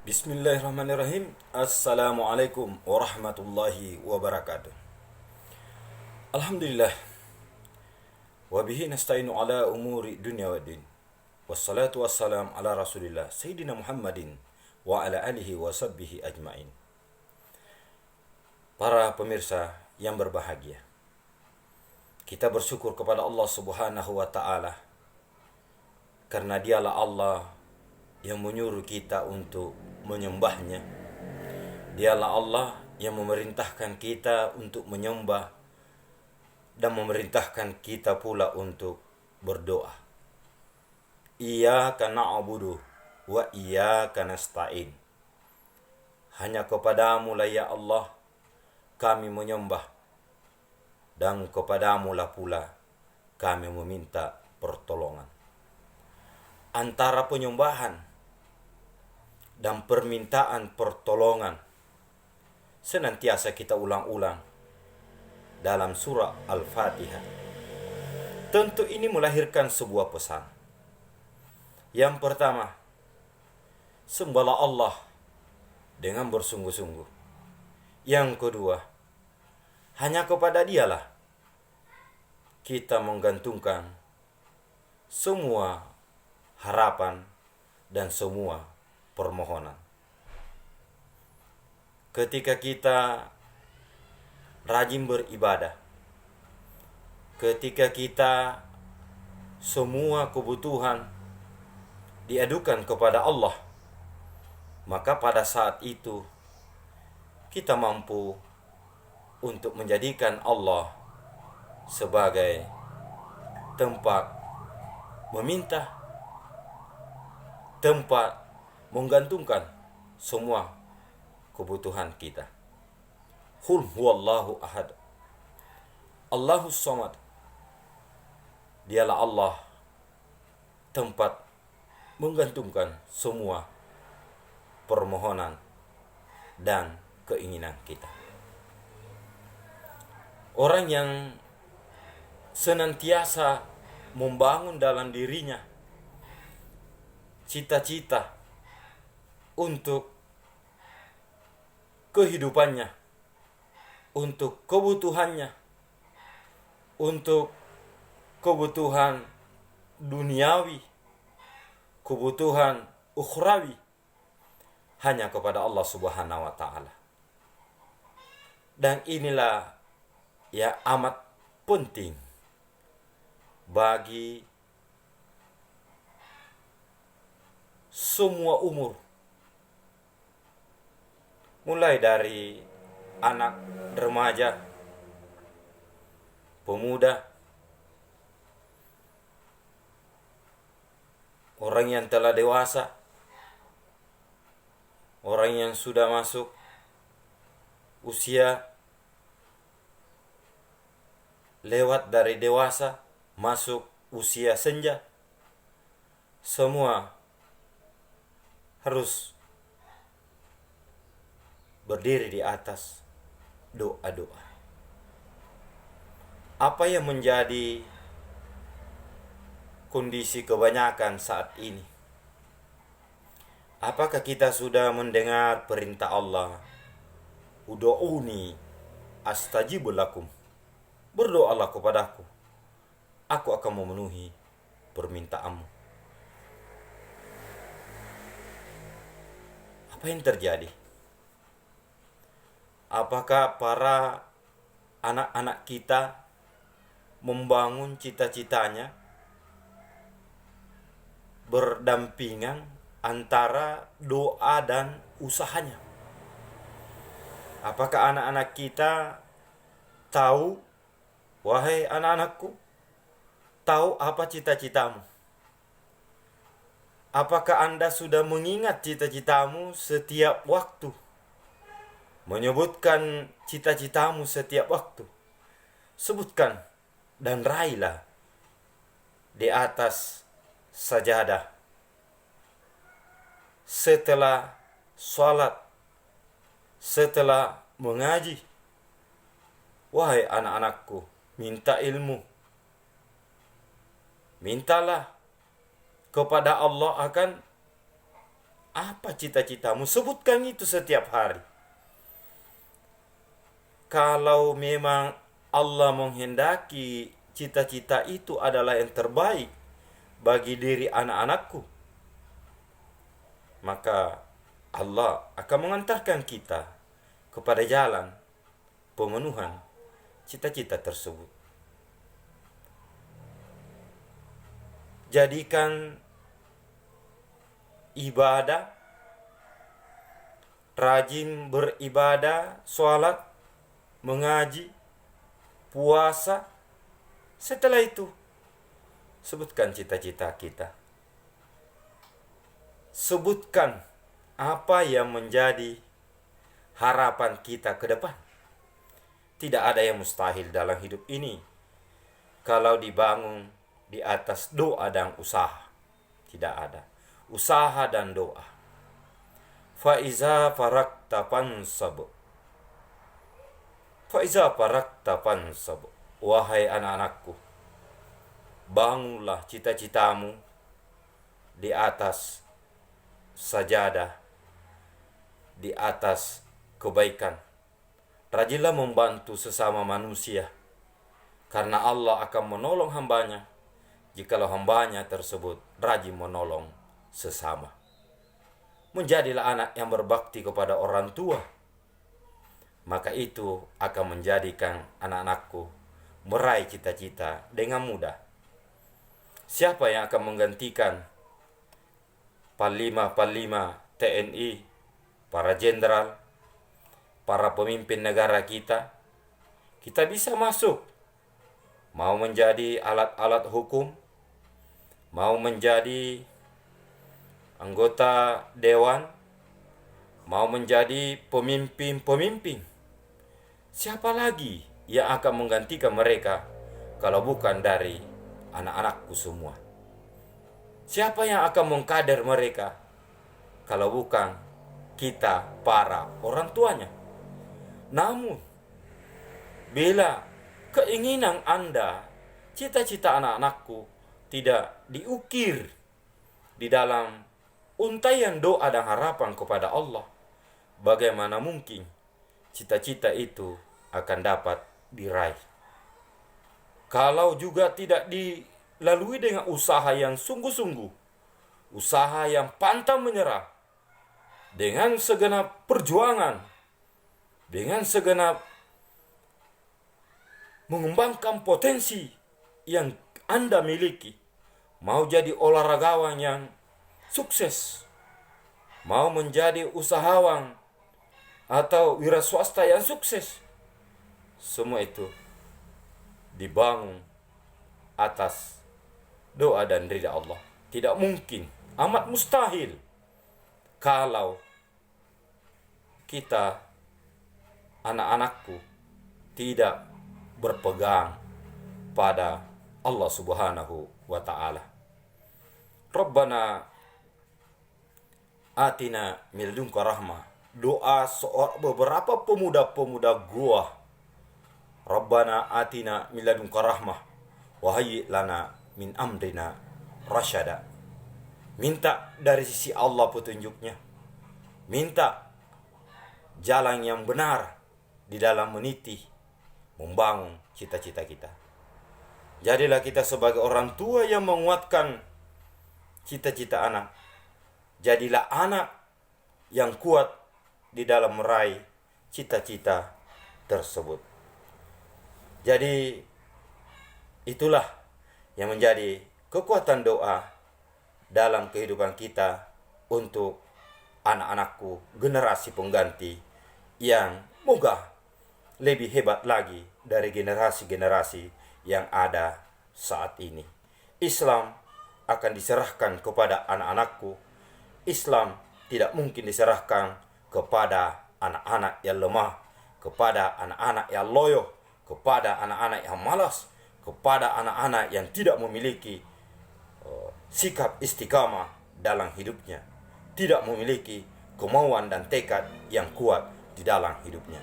Bismillahirrahmanirrahim. Assalamualaikum warahmatullahi wabarakatuh. Alhamdulillah. Wabihi nasta'inu ala umuri dunya wa din. Wassalatu wassalam ala rasulillah Sayyidina Muhammadin wa ala alihi wa sahbihi ajma'in. Para pemirsa yang berbahagia, kita bersyukur kepada Allah subhanahu wa ta'ala karena dialah Allah yang menyuruh kita untuk menyembahnya. Dialah Allah yang memerintahkan kita untuk menyembah dan memerintahkan kita pula untuk berdoa. Iyyaka na'budu wa iyyaka nasta'in. Hanya kepadamu lah ya Allah kami menyembah, dan kepadamu lah pula kami meminta pertolongan. Antara penyembahan dan permintaan pertolongan senantiasa kita ulang-ulang dalam surah Al-Fatihah. Tentu ini melahirkan sebuah pesan. Yang pertama, sembahlah Allah dengan bersungguh-sungguh. Yang kedua, hanya kepada Dialah kita menggantungkan semua harapan dan semua permohonan. Ketika kita rajin beribadah, ketika kita semua kebutuhan diadukan kepada Allah, maka pada saat itu kita mampu untuk menjadikan Allah sebagai tempat meminta, tempat menggantungkan semua kebutuhan kita. Qul huwallahu ahad, Allahus samad. Dialah Allah tempat menggantungkan semua permohonan dan keinginan kita. Orang yang senantiasa membangun dalam dirinya cita-cita untuk kehidupannya, untuk kebutuhannya, untuk kebutuhan duniawi, kebutuhan ukhrawi, hanya kepada Allah subhanahu wa ta'ala. Dan inilah yang amat penting bagi semua umur, mulai dari anak remaja, pemuda, orang yang telah dewasa, orang yang sudah masuk usia lewat dari dewasa masuk usia senja, semua harus berdiri di atas doa-doa. Apa yang menjadi kondisi kebanyakan saat ini? Apakah kita sudah mendengar perintah Allah? Ud'uni astajib lakum. Berdoalah kepadaku, aku akan memenuhi permintaanmu. Apa yang terjadi? Apakah para anak-anak kita membangun cita-citanya berdampingan antara doa dan usahanya? Apakah anak-anak kita tahu, wahai anak-anakku, tahu apa cita-citamu? Apakah Anda sudah mengingat cita-citamu setiap waktu? Menyebutkan cita-citamu setiap waktu. Sebutkan dan raihlah di atas sajadah. Setelah sholat, setelah mengaji, wahai anak-anakku, minta ilmu. Mintalah kepada Allah akan Apa cita-citamu? Sebutkan itu setiap hari. Kalau memang Allah menghendaki cita-cita itu adalah yang terbaik bagi diri anak-anakku, maka Allah akan mengantarkan kita kepada jalan pemenuhan cita-cita tersebut. Jadikan ibadah, rajin beribadah, sholat, mengaji, puasa. Setelah itu, sebutkan cita-cita kita. Sebutkan apa yang menjadi harapan kita ke depan. Tidak ada yang mustahil dalam hidup ini kalau dibangun di atas doa dan usaha. Tidak ada. Usaha dan doa. Faiza farakta fansab. Faiza farakta fansab. Wahai anak-anakku, bangunlah cita-citamu di atas sajadah, di atas kebaikan. Rajinlah membantu sesama manusia, karena Allah akan menolong hambanya jikalau hambanya tersebut rajin menolong sesama. Menjadilah anak yang berbakti kepada orang tua, maka itu akan menjadikan anak-anakku meraih cita-cita dengan mudah. Siapa yang akan menggantikan panglima-panglima TNI, para jenderal, para pemimpin negara kita? Kita bisa masuk, mau menjadi alat-alat hukum, mau menjadi anggota dewan, mau menjadi pemimpin-pemimpin. Siapa lagi yang akan menggantikan mereka kalau bukan dari anak-anakku semua? Siapa yang akan mengkader mereka kalau bukan kita, para orang tuanya? Namun, bila keinginan Anda, cita-cita anak-anakku tidak diukir di dalam untaian doa dan harapan kepada Allah, bagaimana mungkin cita-cita itu akan dapat diraih? Kalau juga tidak dilalui dengan usaha yang sungguh-sungguh, usaha yang pantang menyerah, dengan segenap perjuangan, dengan segenap mengembangkan potensi yang Anda miliki, mau jadi olahragawan yang sukses, mau menjadi usahawan atau wira swasta yang sukses, semua itu dibangun atas doa dan ridha Allah. Tidak mungkin, amat mustahil kalau kita, anak-anakku, tidak berpegang pada Allah Subhanahu wa ta'ala. Rabbana atina min ladunka rahmah. Doa beberapa pemuda-pemuda gua. Rabbana atina min ladunka rahmah wa hayyi lana min amrina rasyada. Minta dari sisi Allah petunjuknya. Minta jalan yang benar di dalam meniti, membangun cita-cita kita. Jadilah kita sebagai orang tua yang menguatkan cita-cita anak. Jadilah anak yang kuat di dalam meraih cita-cita tersebut. Jadi itulah yang menjadi kekuatan doa dalam kehidupan kita untuk anak-anakku, generasi pengganti yang moga lebih hebat lagi dari generasi-generasi yang ada saat ini. Islam akan diserahkan kepada anak-anakku. Islam tidak mungkin diserahkan kepada anak-anak yang lemah, kepada anak-anak yang loyo, kepada anak-anak yang malas, kepada anak-anak yang tidak memiliki sikap istiqamah dalam hidupnya, tidak memiliki kemauan dan tekad yang kuat di dalam hidupnya.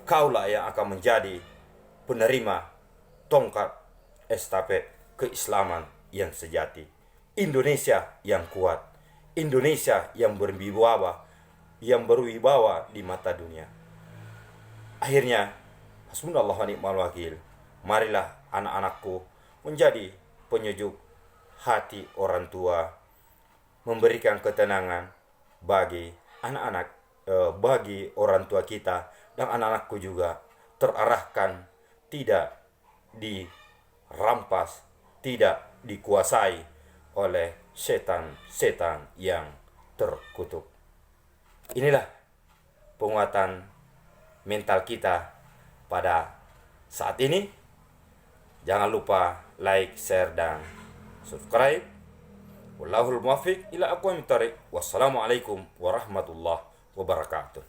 Kaulah yang akan menjadi penerima tongkat estafet keislaman yang sejati. Indonesia yang kuat, Indonesia yang berwibawa di mata dunia. Akhirnya, hasbunallah wa ni'mal wakil. Marilah anak-anakku menjadi penyejuk hati orang tua, memberikan ketenangan bagi anak-anak, bagi orang tua kita, dan anak-anakku juga terarahkan, tidak dirampas, tidak dikuasai oleh setan-setan yang terkutuk. Inilah penguatan mental kita pada saat ini. Jangan lupa like, share, dan subscribe. Wallahul muwaffiq ila aqwamit thoriq. Wassalamualaikum warahmatullahi wabarakatuh.